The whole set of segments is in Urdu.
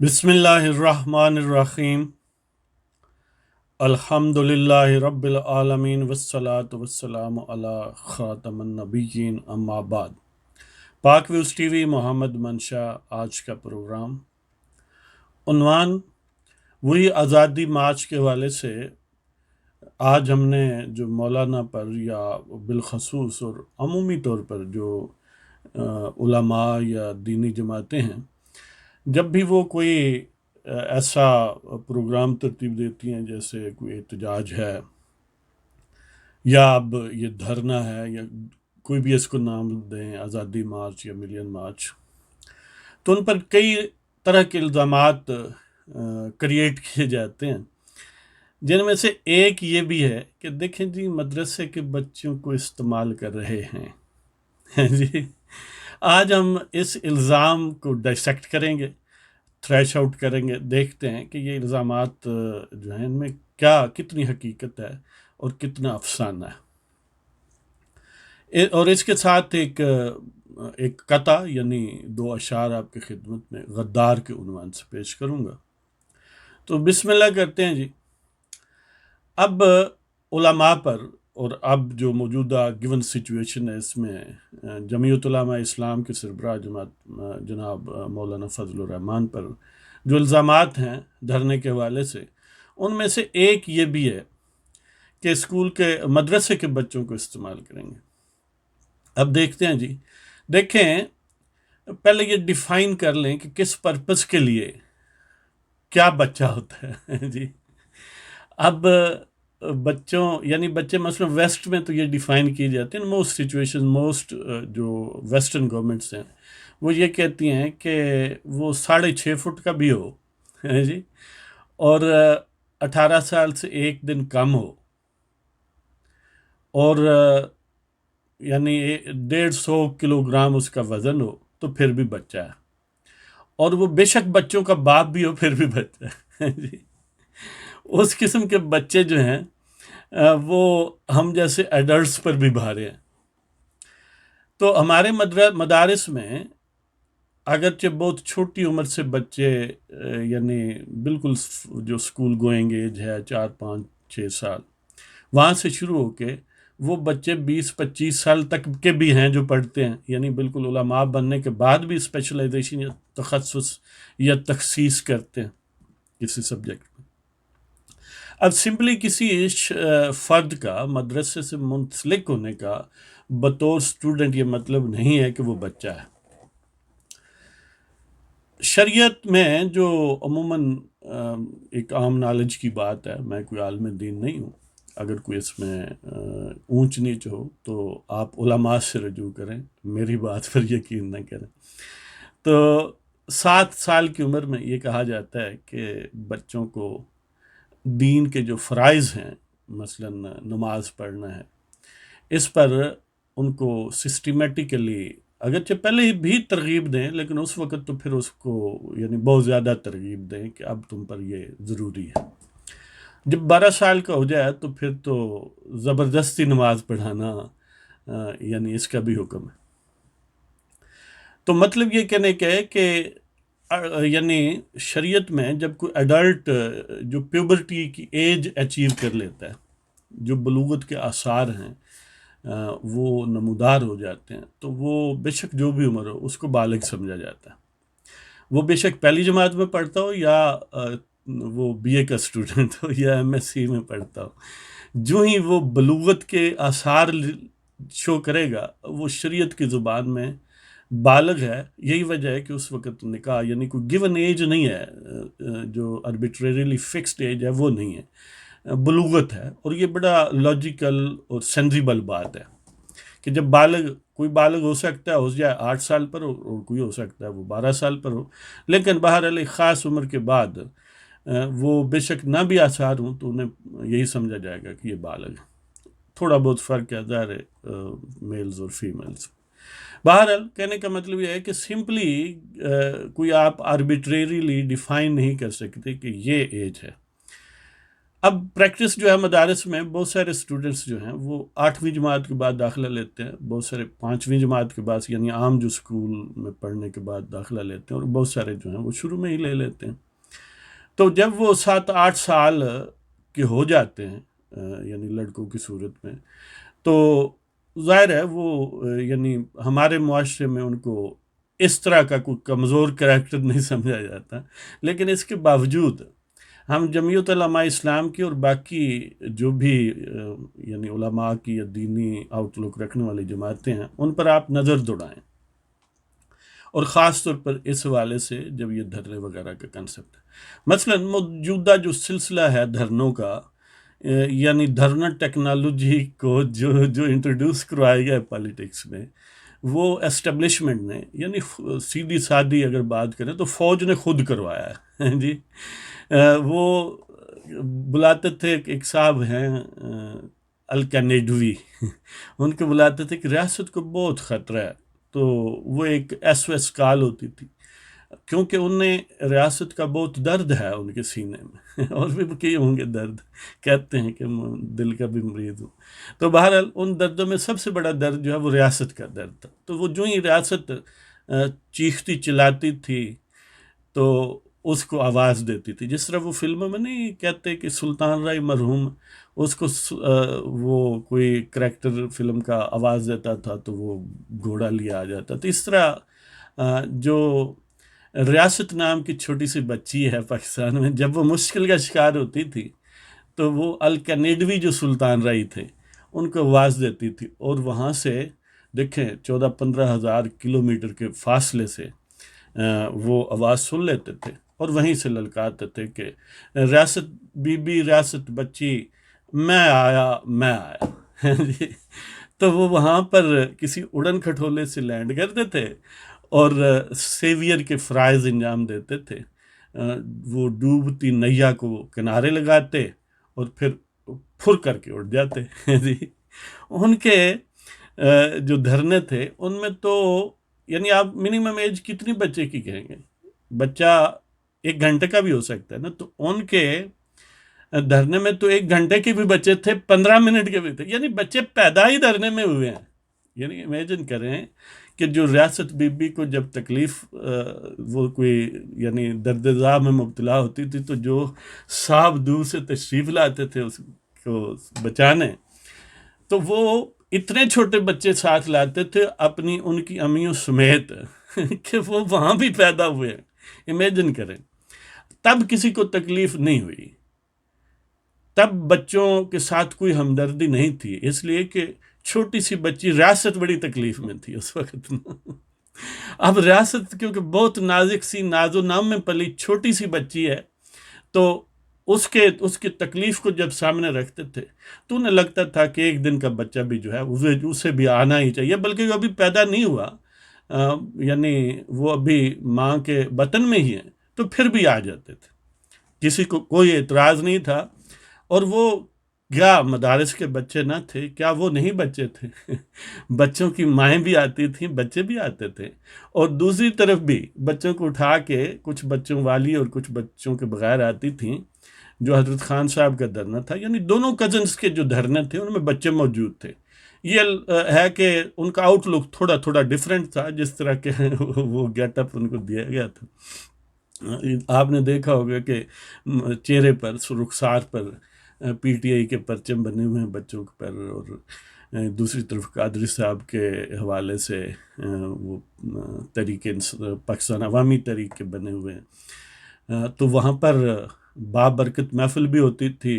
بسم اللہ الرحمن الرحیم الحمد للہ رب العالمین والصلاة والسلام علی خاتم النبیین اما بعد۔ پاک ویوز ٹی وی محمد منشا، آج کا پروگرام عنوان وہی آزادی مارچ کے حوالے سے۔ آج ہم نے جو مولانا پر یا بالخصوص اور عمومی طور پر جو علماء یا دینی جماعتیں ہیں، جب بھی وہ کوئی ایسا پروگرام ترتیب دیتی ہیں، جیسے کوئی احتجاج ہے یا اب یہ دھرنا ہے یا کوئی بھی اس کو نام دیں، آزادی مارچ یا ملین مارچ، تو ان پر کئی طرح کے الزامات کریٹ کیے جاتے ہیں، جن میں سے ایک یہ بھی ہے کہ دیکھیں جی، مدرسے کے بچوں کو استعمال کر رہے ہیں جی۔ آج ہم اس الزام کو ڈائسیکٹ کریں گے، تھریش آؤٹ کریں گے، دیکھتے ہیں کہ یہ الزامات جو ہیں ان میں کتنی حقیقت ہے اور کتنا افسانہ ہے۔ اور اس کے ساتھ ایک قطع یعنی 2 اشعار آپ کی خدمت میں غدار کے عنوان سے پیش کروں گا۔ تو بسم اللہ کرتے ہیں جی۔ اب علماء پر، اور اب جو موجودہ گیون سچویشن ہے، اس میں جمعیت علماء اسلام کے سربراہ جناب مولانا فضل الرحمان پر جو الزامات ہیں دھرنے کے حوالے سے، ان میں سے ایک یہ بھی ہے کہ اسکول کے مدرسے کے بچوں کو استعمال کریں گے۔ اب دیکھتے ہیں جی، دیکھیں پہلے یہ ڈیفائن کر لیں کہ کس پرپس کے لیے کیا بچہ ہوتا ہے جی۔ اب بچوں یعنی بچے مثلا ویسٹ میں تو یہ ڈیفائن کی جاتی ہیں، موسٹ سچویشن، موسٹ جو ویسٹرن گورنمنٹس ہیں وہ یہ کہتی ہیں کہ وہ 6.5 فٹ کا بھی ہو جی، اور 18 سال سے 1 دن کم ہو، اور یعنی 150 کلو گرام اس کا وزن ہو، تو پھر بھی بچہ ہے، اور وہ بے شک بچوں کا باپ بھی ہو پھر بھی بچہ ہے جی۔ اس قسم کے بچے جو ہیں وہ ہم جیسے ایڈلٹس پر بھی بھارے ہیں۔ تو ہمارے مدارس میں اگرچہ بہت چھوٹی عمر سے بچے یعنی بالکل جو اسکول گوئنگ ایج ہے 4 5 6 سال، وہاں سے شروع ہو کے وہ بچے 20 25 سال تک کے بھی ہیں جو پڑھتے ہیں، یعنی بالکل علماء بننے کے بعد بھی اسپیشلائزیشن یا تخصص یا تخصیص کرتے ہیں کسی سبجیکٹ میں۔ اب سمپلی کسی فرد کا مدرسے سے منسلک ہونے کا بطور اسٹوڈنٹ یہ مطلب نہیں ہے کہ وہ بچہ ہے۔ شریعت میں جو عموماً ایک عام نالج کی بات ہے، میں کوئی عالم دین نہیں ہوں، اگر کوئی اس میں اونچ نیچ ہو تو آپ علماء سے رجوع کریں، میری بات پر یقین نہ کریں۔ تو 7 سال کی عمر میں یہ کہا جاتا ہے کہ بچوں کو دین کے جو فرائض ہیں، مثلا نماز پڑھنا ہے، اس پر ان کو سسٹمیٹیکلی اگرچہ پہلے بھی ترغیب دیں، لیکن اس وقت تو پھر اس کو یعنی بہت زیادہ ترغیب دیں کہ اب تم پر یہ ضروری ہے۔ جب 12 سال کا ہو جائے تو پھر تو زبردستی نماز پڑھانا یعنی اس کا بھی حکم ہے۔ تو مطلب یہ کہنے کا ہے کہ یعنی شریعت میں جب کوئی ایڈلٹ جو پیوبرٹی کی ایج اچیو کر لیتا ہے، جو بلوغت کے آثار ہیں وہ نمودار ہو جاتے ہیں، تو وہ بے شک جو بھی عمر ہو اس کو بالغ سمجھا جاتا ہے۔ وہ بے شک پہلی جماعت میں پڑھتا ہو یا وہ بی اے کا اسٹوڈنٹ ہو یا ایم ایس سی میں پڑھتا ہو، جو ہی وہ بلوغت کے آثار شو کرے گا وہ شریعت کی زبان میں بالغ ہے۔ یہی وجہ ہے کہ اس وقت نکاح یعنی کوئی گیون ایج نہیں ہے، جو arbitrarily فکسڈ ایج ہے وہ نہیں ہے، بلوغت ہے۔ اور یہ بڑا لاجیکل اور سینسیبل بات ہے کہ جب کوئی بالغ ہو سکتا ہے، ہو جائے 8 سال پر ہو، اور کوئی ہو سکتا ہے وہ 12 سال پر ہو، لیکن بہرحال ایک خاص عمر کے بعد وہ بے شک نہ بھی آثار ہوں تو انہیں یہی سمجھا جائے گا کہ یہ بالغ ہے۔ تھوڑا بہت فرق ہے ظاہر ہے میلز اور فیمیلز۔ بہرحال کہنے کا مطلب یہ ہے کہ سمپلی کوئی آپ آربیٹریریلی ڈیفائن نہیں کر سکتے کہ یہ ایج ہے۔ اب پریکٹس جو ہے مدارس میں، بہت سارے اسٹوڈنٹس جو ہیں وہ 8ویں جماعت کے بعد داخلہ لیتے ہیں، بہت سارے 5ویں جماعت کے بعد، یعنی عام جو اسکول میں پڑھنے کے بعد داخلہ لیتے ہیں، اور بہت سارے جو ہیں وہ شروع میں ہی لے لیتے ہیں۔ تو جب وہ 7-8 سال کے ہو جاتے ہیں، یعنی لڑکوں کی صورت میں، تو ظاہر ہے وہ یعنی ہمارے معاشرے میں ان کو اس طرح کا کوئی کمزور کریکٹر نہیں سمجھا جاتا، لیکن اس کے باوجود ہم جمعیت علماء اسلام کی اور باقی جو بھی یعنی علماء کی یا دینی آؤٹ لک رکھنے والی جماعتیں ہیں، ان پر آپ نظر دوڑائیں، اور خاص طور پر اس حوالے سے جب یہ دھرنے وغیرہ کا کنسپٹ ہے۔ مثلا موجودہ جو سلسلہ ہے دھرنوں کا، یعنی دھرنا ٹیکنالوجی کو جو انٹروڈیوس کروایا گیا ہے پالیٹکس میں، وہ اسٹیبلشمنٹ نے، یعنی سیدھی سادھی اگر بات کریں تو فوج نے خود کروایا ہے جی۔ وہ بلاتے تھے، ایک صاحب ہیں الکینیڈوی، ان کو بلاتے تھے کہ ریاست کو بہت خطرہ ہے، تو وہ ایک ایس او ایس کال ہوتی تھی، کیونکہ انہیں ریاست کا بہت درد ہے ان کے سینے میں اور بھی کئی ہوں گے درد، کہتے ہیں کہ دل کا بھی مریض ہوں۔ تو بہرحال ان دردوں میں سب سے بڑا درد جو ہے وہ ریاست کا درد تھا۔ تو وہ جو ہی ریاست چیختی چلاتی تھی تو اس کو آواز دیتی تھی، جس طرح وہ فلموں میں نہیں کہتے کہ سلطان رائی مرحوم اس کو وہ کوئی کریکٹر فلم کا آواز دیتا تھا تو وہ گھوڑا لیا آ جاتا۔ تو اس طرح جو ریاست نام کی چھوٹی سی بچی ہے پاکستان میں، جب وہ مشکل کا شکار ہوتی تھی تو وہ الکینیڈوی جو سلطان رائی تھے ان کو آواز دیتی تھی، اور وہاں سے دیکھیں 14-15 ہزار کلومیٹر کے فاصلے سے وہ آواز سن لیتے تھے، اور وہیں سے للکارتے تھے کہ ریاست بی بی، ریاست بچی، میں آیا میں آیا جی۔ تو وہ وہاں پر کسی اڑن کھٹولے سے لینڈ کرتے تھے اور سیویئر کے فرائض انجام دیتے تھے، وہ ڈوبتی نیا کو کنارے لگاتے اور پھر پھر کر کے اٹھ جاتے جی۔ ان کے جو دھرنے تھے ان میں تو یعنی آپ منیمم ایج کتنی بچے کی کہیں گے؟ بچہ 1 گھنٹے کا بھی ہو سکتا ہے نا، تو ان کے دھرنے میں تو 1 گھنٹے کے بھی بچے تھے، 15 منٹ کے بھی تھے، یعنی بچے پیدا ہی دھرنے میں ہوئے ہیں۔ یعنی امیجن کریں کہ جو ریاست بی بی کو جب تکلیف وہ کوئی یعنی درد ذا میں مبتلا ہوتی تھی تو جو صاحب دور سے تشریف لاتے تھے اس کو بچانے، تو وہ اتنے چھوٹے بچے ساتھ لاتے تھے اپنی ان کی امیوں سمیت کہ وہ وہاں بھی پیدا ہوئے۔ امیجن کریں، تب کسی کو تکلیف نہیں ہوئی، تب بچوں کے ساتھ کوئی ہمدردی نہیں تھی، اس لیے کہ چھوٹی سی بچی، ریاست بڑی تکلیف میں تھی اس وقت اب ریاست کیونکہ بہت نازک سی، ناز و نام میں پلی چھوٹی سی بچی ہے، تو اس کی تکلیف کو جب سامنے رکھتے تھے تو انہیں لگتا تھا کہ ایک دن کا بچہ بھی جو ہے اسے بھی آنا ہی چاہیے، بلکہ وہ ابھی پیدا نہیں ہوا، یعنی وہ ابھی ماں کے بطن میں ہی ہیں، تو پھر بھی آ جاتے تھے، کسی کو کوئی اعتراض نہیں تھا۔ اور وہ کیا مدارس کے بچے نہ تھے؟ کیا وہ نہیں بچے تھے؟ بچوں کی مائیں بھی آتی تھیں، بچے بھی آتے تھے، اور دوسری طرف بھی بچوں کو اٹھا کے کچھ بچوں والی اور کچھ بچوں کے بغیر آتی تھیں، جو حضرت خان صاحب کا دھرنا تھا، یعنی دونوں کزنس کے جو دھرنے تھے ان میں بچے موجود تھے۔ یہ ہے کہ ان کا آؤٹ لک تھوڑا تھوڑا ڈیفرنٹ تھا، جس طرح کے وہ گیٹ اپ ان کو دیا گیا تھا۔ آپ نے دیکھا ہوگا کہ چہرے پر، رخسار پر پی ٹی آئی کے پرچم بنے ہوئے ہیں بچوں پر، اور دوسری طرف قادری صاحب کے حوالے سے وہ تحریک پاکستان عوامی تحریک کے بنے ہوئے ہیں۔ تو وہاں پر بابرکت محفل بھی ہوتی تھی،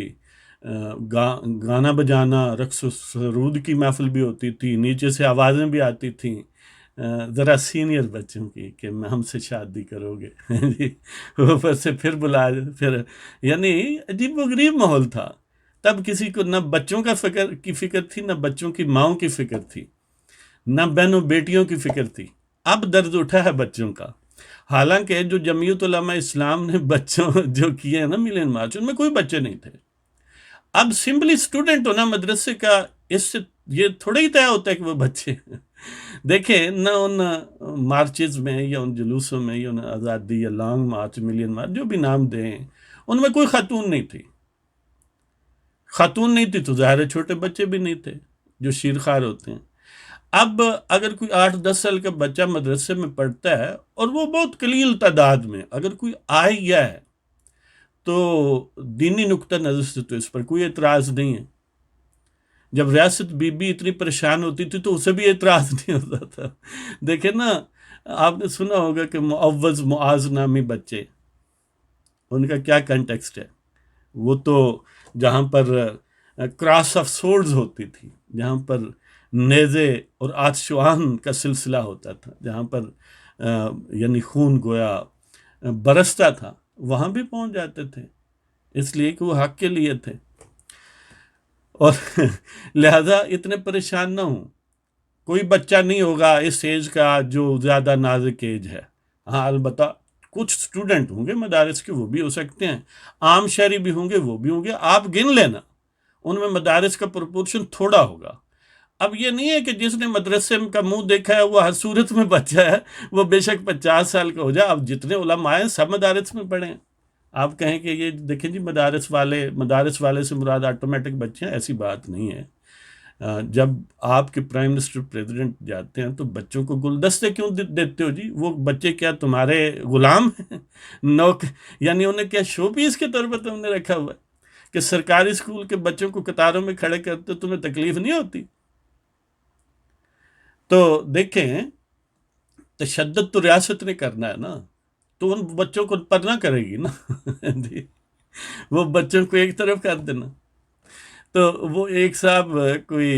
گانا بجانا، رقص و سرود کی محفل بھی ہوتی تھی، نیچے سے آوازیں بھی آتی تھیں ذرا سینئر بچوں کی کہ ہم سے شادی کرو گے جی، اوپر سے پھر بلا، پھر یعنی عجیب و غریب ماحول تھا۔ تب کسی کو نہ بچوں کی فکر تھی، نہ بچوں کی ماؤں کی فکر تھی، نہ بہنوں بیٹیوں کی فکر تھی۔ اب درد اٹھا ہے بچوں کا، حالانکہ جو جمعیت علماء اسلام نے بچوں جو کیے ہیں نا ملین مارچ، ان میں کوئی بچے نہیں تھے۔ اب سمپلی اسٹوڈنٹ ہونا مدرسے کا، اس سے یہ تھوڑا ہی طے ہوتا ہے کہ وہ بچے دیکھیں نہ ان مارچز میں یا ان جلوسوں میں یا ان آزادی یا لانگ مارچ، ملین مارچ، جو بھی نام دیں، ان میں کوئی خاتون نہیں تھی۔ خاتون نہیں تھی تو ظاہر ہے چھوٹے بچے بھی نہیں تھے جو شیرخوار ہوتے ہیں۔ اب اگر کوئی 8-10 سال کا بچہ مدرسے میں پڑھتا ہے، اور وہ بہت قلیل تعداد میں، اگر کوئی آئے گیا ہے تو دینی نقطہ نظر سے تو اس پر کوئی اعتراض نہیں ہے۔ جب ریاست بی بی اتنی پریشان ہوتی تھی تو اسے بھی اعتراض نہیں ہوتا تھا۔ دیکھیں نا، آپ نے سنا ہوگا کہ معوض معاذ نامی بچے، ان کا کیا کنٹیکسٹ ہے۔ وہ تو جہاں پر کراس آف سورڈز ہوتی تھی، جہاں پر نیزے اور آتشوان کا سلسلہ ہوتا تھا، جہاں پر یعنی خون گویا برستا تھا، وہاں بھی پہنچ جاتے تھے، اس لیے کہ وہ حق کے لیے تھے۔ اور لہذا اتنے پریشان نہ ہوں، کوئی بچہ نہیں ہوگا اس ایج کا جو زیادہ نازک ایج ہے۔ ہاں البتہ کچھ سٹوڈنٹ ہوں گے مدارس کے، وہ بھی ہو سکتے ہیں، عام شہری بھی ہوں گے، وہ بھی ہوں گے، آپ گن لینا، ان میں مدارس کا پرپورشن تھوڑا ہوگا۔ اب یہ نہیں ہے کہ جس نے مدرسے کا منہ دیکھا ہے وہ ہر صورت میں بچہ ہے، وہ بے شک 50 سال کا ہو جائے۔ اب جتنے علماء ہیں سب مدارس میں پڑھیں۔ آپ کہیں کہ یہ دیکھیں جی مدارس والے سے مراد آٹومیٹک بچے ہیں، ایسی بات نہیں ہے۔ جب آپ کے پرائم منسٹر پریزیڈنٹ جاتے ہیں تو بچوں کو گلدستے کیوں دیتے ہو جی؟ وہ بچے کیا تمہارے غلام ہیں؟ یعنی انہیں کیا شو پیس کے طور پر تم نے رکھا ہوا ہے کہ سرکاری اسکول کے بچوں کو قطاروں میں کھڑے کرتے تمہیں تکلیف نہیں ہوتی؟ تو دیکھیں، تشدد تو ریاست نے کرنا ہے نا، تو ان بچوں کو پرنا کرے گی نا جی، وہ بچوں کو ایک طرف کر دینا۔ تو وہ ایک صاحب کوئی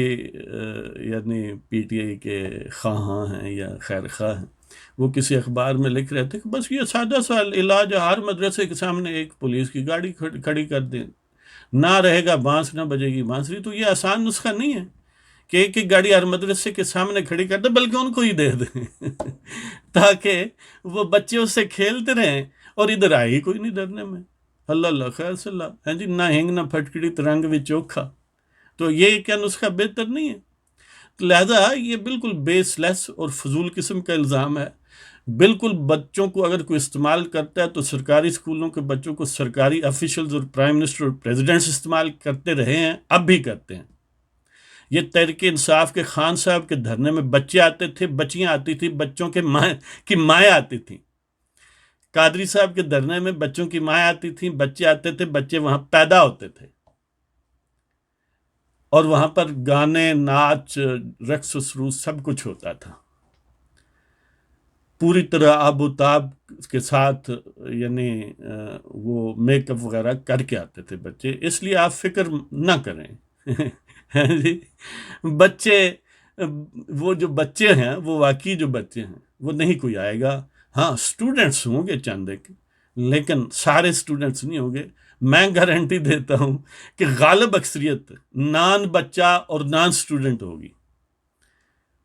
یعنی پی ٹی آئی کے خواہاں ہیں یا خیر خواہ ہیں، وہ کسی اخبار میں لکھ رہے تھے کہ بس یہ سادہ سا علاج، ہر مدرسے کے سامنے ایک پولیس کی گاڑی کھڑی کر دیں، نہ رہے گا بانس نہ بجے گی بانسری۔ تو یہ آسان نسخہ نہیں ہے کہ ایک گاڑی ہر مدرسے کے سامنے کھڑی کر دیں، بلکہ ان کو ہی دے دیں تاکہ وہ بچے اس سے کھیلتے رہیں، اور ادھر آئے ہی کوئی نہیں ڈرنے میں۔ اللہ اللہ خیر صلی اللہ، جی نہ ہنگ نہ پھٹکڑی ترنگ بھی چوکھا۔ تو یہ کیا نسخہ بہتر نہیں ہے؟ لہذا یہ بالکل بیس لیس اور فضول قسم کا الزام ہے۔ بالکل بچوں کو اگر کوئی استعمال کرتا ہے تو سرکاری اسکولوں کے بچوں کو سرکاری آفیشلز اور پرائم منسٹر اور پریزیڈنٹس استعمال کرتے رہے ہیں، اب بھی کرتے ہیں۔ یہ تحریک انصاف کے خان صاحب کے دھرنے میں بچے آتے تھے، بچیاں آتی تھی، بچوں کے کی مائیں آتی تھیں۔ قادری صاحب کے دھرنے میں بچوں کی مائیں آتی تھیں، بچے آتے تھے، بچے وہاں پیدا ہوتے تھے، اور وہاں پر گانے، ناچ، رقص و سرود سب کچھ ہوتا تھا، پوری طرح آب و تاب کے ساتھ، یعنی وہ میک اپ وغیرہ کر کے آتے تھے بچے۔ اس لیے آپ فکر نہ کریں جی، بچے، وہ جو بچے ہیں وہ واقعی جو بچے ہیں وہ نہیں کوئی آئے گا۔ ہاں سٹوڈنٹس ہوں گے چند ایک، لیکن سارے سٹوڈنٹس نہیں ہوں گے۔ میں گارنٹی دیتا ہوں کہ غالب اکثریت نان بچہ اور نان سٹوڈنٹ ہوگی۔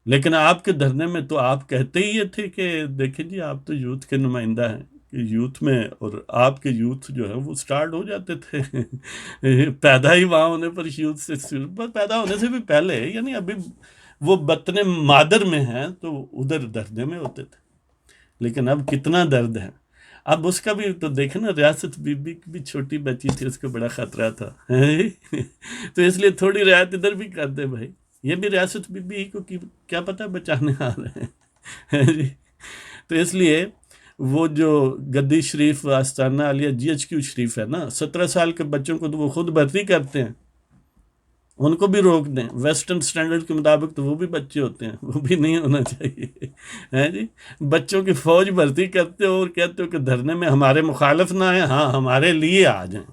لیکن آپ کے دھرنے میں تو آپ کہتے ہی یہ تھے کہ دیکھیں جی آپ تو یوتھ کے نمائندہ ہیں، کہ یوتھ میں، اور آپ کے یوتھ جو ہے وہ سٹارٹ ہو جاتے تھے پیدا ہی وہاں ہونے پر، یوتھ سے پیدا ہونے سے بھی پہلے، یعنی ابھی وہ بطن مادر میں ہیں تو ادھر دھرنے میں ہوتے تھے۔ لیکن اب کتنا درد ہے، اب اس کا بھی تو دیکھیں نا، ریاست بی بی کی بھی چھوٹی بچی تھی، اس کو بڑا خطرہ تھا تو اس لیے تھوڑی رعایت ادھر بھی کر دے بھائی، یہ بھی ریاست بی بی کو کیا پتہ بچانے آ رہے ہیں تو اس لیے وہ جو گدی شریف آستانہ عالیہ جی ایچ کیو شریف ہے نا، 17 سال کے بچوں کو تو وہ خود بھرتی کرتے ہیں، ان کو بھی روک دیں۔ ویسٹرن سٹینڈرڈ کے مطابق تو وہ بھی بچے ہوتے ہیں، وہ بھی نہیں ہونا چاہیے ہے جی۔ بچوں کی فوج بھرتی کرتے ہو اور کہتے ہو کہ دھرنے میں ہمارے مخالف نہ ہیں، ہاں ہمارے لیے آ جائیں۔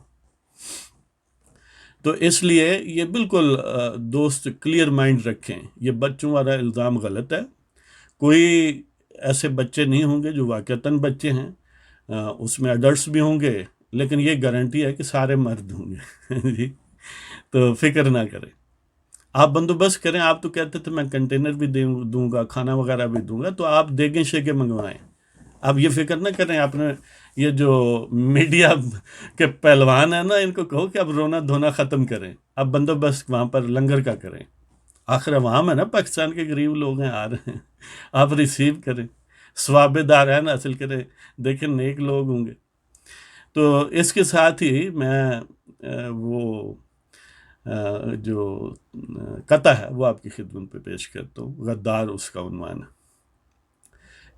تو اس لیے یہ بالکل دوست کلیئر مائنڈ رکھیں، یہ بچوں والا الزام غلط ہے۔ کوئی ایسے بچے نہیں ہوں گے جو واقعتاً بچے ہیں، اس میں ایڈلٹس بھی ہوں گے، لیکن یہ گارنٹی ہے کہ سارے مرد ہوں گے جی۔ تو فکر نہ کریں، آپ بندوبست کریں۔ آپ تو کہتے تھے میں کنٹینر بھی دوں گا، کھانا وغیرہ بھی دوں گا، تو آپ دیگیں شیگیں منگوائیں۔ اب یہ فکر نہ کریں، آپ نے یہ جو میڈیا کے پہلوان ہیں نا، ان کو کہو کہ اب رونا دھونا ختم کریں، اب بندوبست وہاں پر لنگر کا کریں۔ آخر وہاں میں نا پاکستان کے غریب لوگ ہیں، آ رہے ہیں، آپ ریسیو کریں، ثواب دارین حاصل کریں، دیکھیں نیک لوگ ہوں گے۔ تو اس کے ساتھ ہی میں وہ جو قطع ہے وہ آپ کی خدمت پہ پیش کرتا ہوں. غدار اس کا عنوان ہے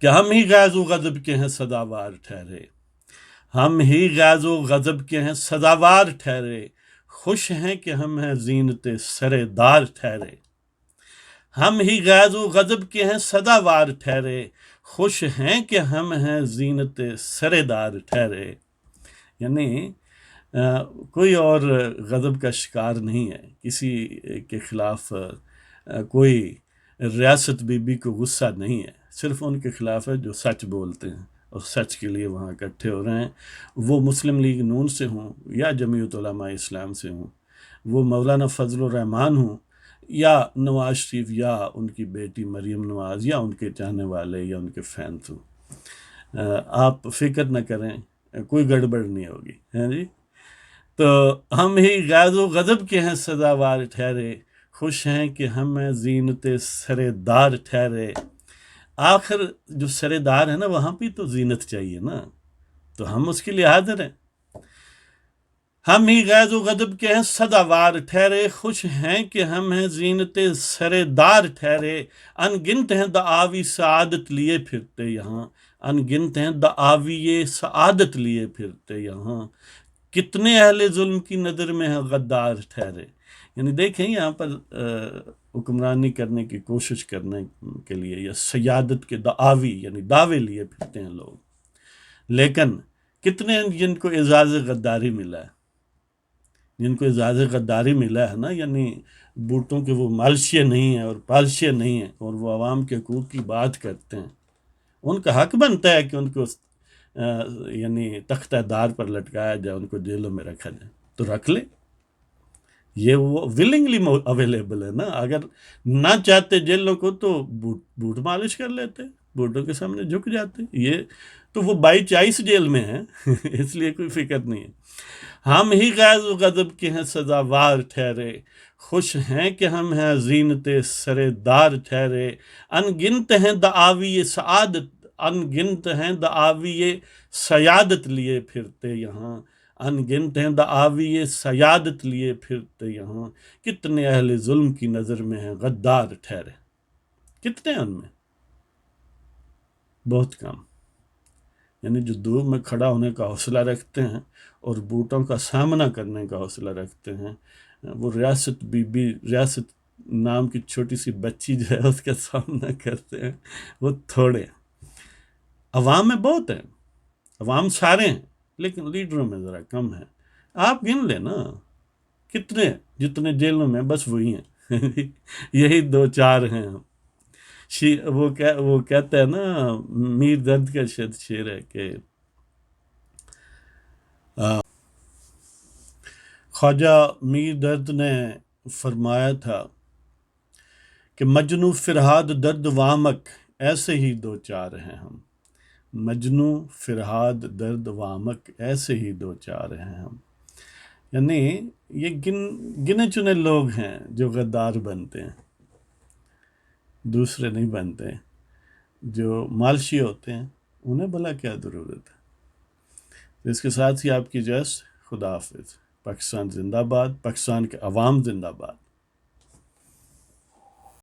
کہ ہم ہی غیظ و غضب کے ہیں سزاوار ٹھہرے، ہم ہی غیظ و غضب کے ہیں سزاوار ٹھہرے، خوش ہیں کہ ہم ہیں زینت سر دار ٹھہرے. ہم ہی غیظ و غضب کے ہیں سزاوار ٹھہرے، خوش ہیں کہ ہم ہیں زینت سر دار ٹھہرے. یعنی کوئی اور غضب کا شکار نہیں ہے، کسی کے خلاف کوئی ریاست بی کو غصہ نہیں ہے، صرف ان کے خلاف ہے جو سچ بولتے ہیں اور سچ کے لیے وہاں اکٹھے ہو رہے ہیں. وہ مسلم لیگ نون سے ہوں یا جمعیت علماء اسلام سے ہوں، وہ مولانا فضل الرحمان ہوں یا نواز شریف یا ان کی بیٹی مریم نواز یا ان کے چاہنے والے یا ان کے فینس ہوں. آپ فکر نہ کریں، کوئی گڑبڑ نہیں ہوگی. ہیں جی، تو ہم ہی غیظ و غضب کے ہیں سزاوار ٹھہرے، خوش ہیں کہ ہم ہیں زینت سر دار ٹھہرے. آخر جو سر دار ہے نا، وہاں پہ تو زینت چاہیے نا، تو ہم اس کے لیے حاضر ہیں. ہم ہی غیظ و غضب کے ہیں سزاوار ٹھہرے، خوش ہیں کہ ہم ہیں زینت سر دار ٹھہرے. ان گنت ہیں دعاوی سعادت لیے پھرتے یہاں، ان گنت ہیں دعاوی سعادت لیے پھرتے یہاں، کتنے اہل ظلم کی نظر میں ہیں غدار ٹھہرے. یعنی دیکھیں یہاں پر حکمرانی کرنے کی کوشش کرنے کے لیے یا سیادت کے دعاوی یعنی دعوے لیے پھرتے ہیں لوگ، لیکن کتنے جن کو اعزاز غداری ملا ہے، جن کو اعزاز غداری ملا ہے نا، یعنی بوٹوں کے وہ مالشیے نہیں ہیں اور پالشیے نہیں ہیں اور وہ عوام کے حقوق کی بات کرتے ہیں. ان کا حق بنتا ہے کہ ان کو یعنی تختہ دار پر لٹکایا جائے، ان کو جیلوں میں رکھا جائے، تو رکھ لے. یہ وہ ولنگلی اویلیبل ہے نا. اگر نہ چاہتے جیلوں کو تو بوٹ مالش کر لیتے، بوٹوں کے سامنے جھک جاتے. یہ تو وہ بائی چائس جیل میں ہیں اس لیے کوئی فکر نہیں ہے. ہم ہی غیظ و غضب کے ہیں سزاوار ٹھہرے، خوش ہیں کہ ہم ہیں زینت سر دار ٹھہرے. ان گنت ہیں دعاوی سعادت، ان گنت ہیں دعاوی سیادت لیے پھرتے یہاں، ان گنت ہیں دعاوی سیادت لیے پھرتے یہاں، کتنے اہل ظلم کی نظر میں ہیں غدار ٹھہرے. کتنے ان میں؟ بہت کم. یعنی جو دور میں کھڑا ہونے کا حوصلہ رکھتے ہیں اور بوٹوں کا سامنا کرنے کا حوصلہ رکھتے ہیں، وہ ریاست نام کی چھوٹی سی بچی جو ہے اس کا سامنا کرتے ہیں، وہ تھوڑے ہیں. عوام میں بہت ہیں، عوام سارے ہیں، لیکن لیڈروں میں ذرا کم ہیں. آپ گن لیں نا کتنے، جتنے جیلوں میں بس وہی ہیں یہی دو چار ہیں. وہ کہتا ہے نا، میر درد کا شعر ہے کہ خواجہ میر درد نے فرمایا تھا کہ مجنو فرہاد درد وامک ایسے ہی دو چار ہیں ہم. مجنو فرہاد درد وامک ایسے ہی دو چار ہیں ہم. یعنی یہ گنے چنے لوگ ہیں جو غدار بنتے ہیں، دوسرے نہیں بنتے. جو مالشی ہوتے ہیں انہیں بھلا کیا ضرورت ہے. اس کے ساتھ ہی آپ کی اجازت، خدا حافظ. پاکستان زندہ باد، پاکستان کے عوام زندہ باد.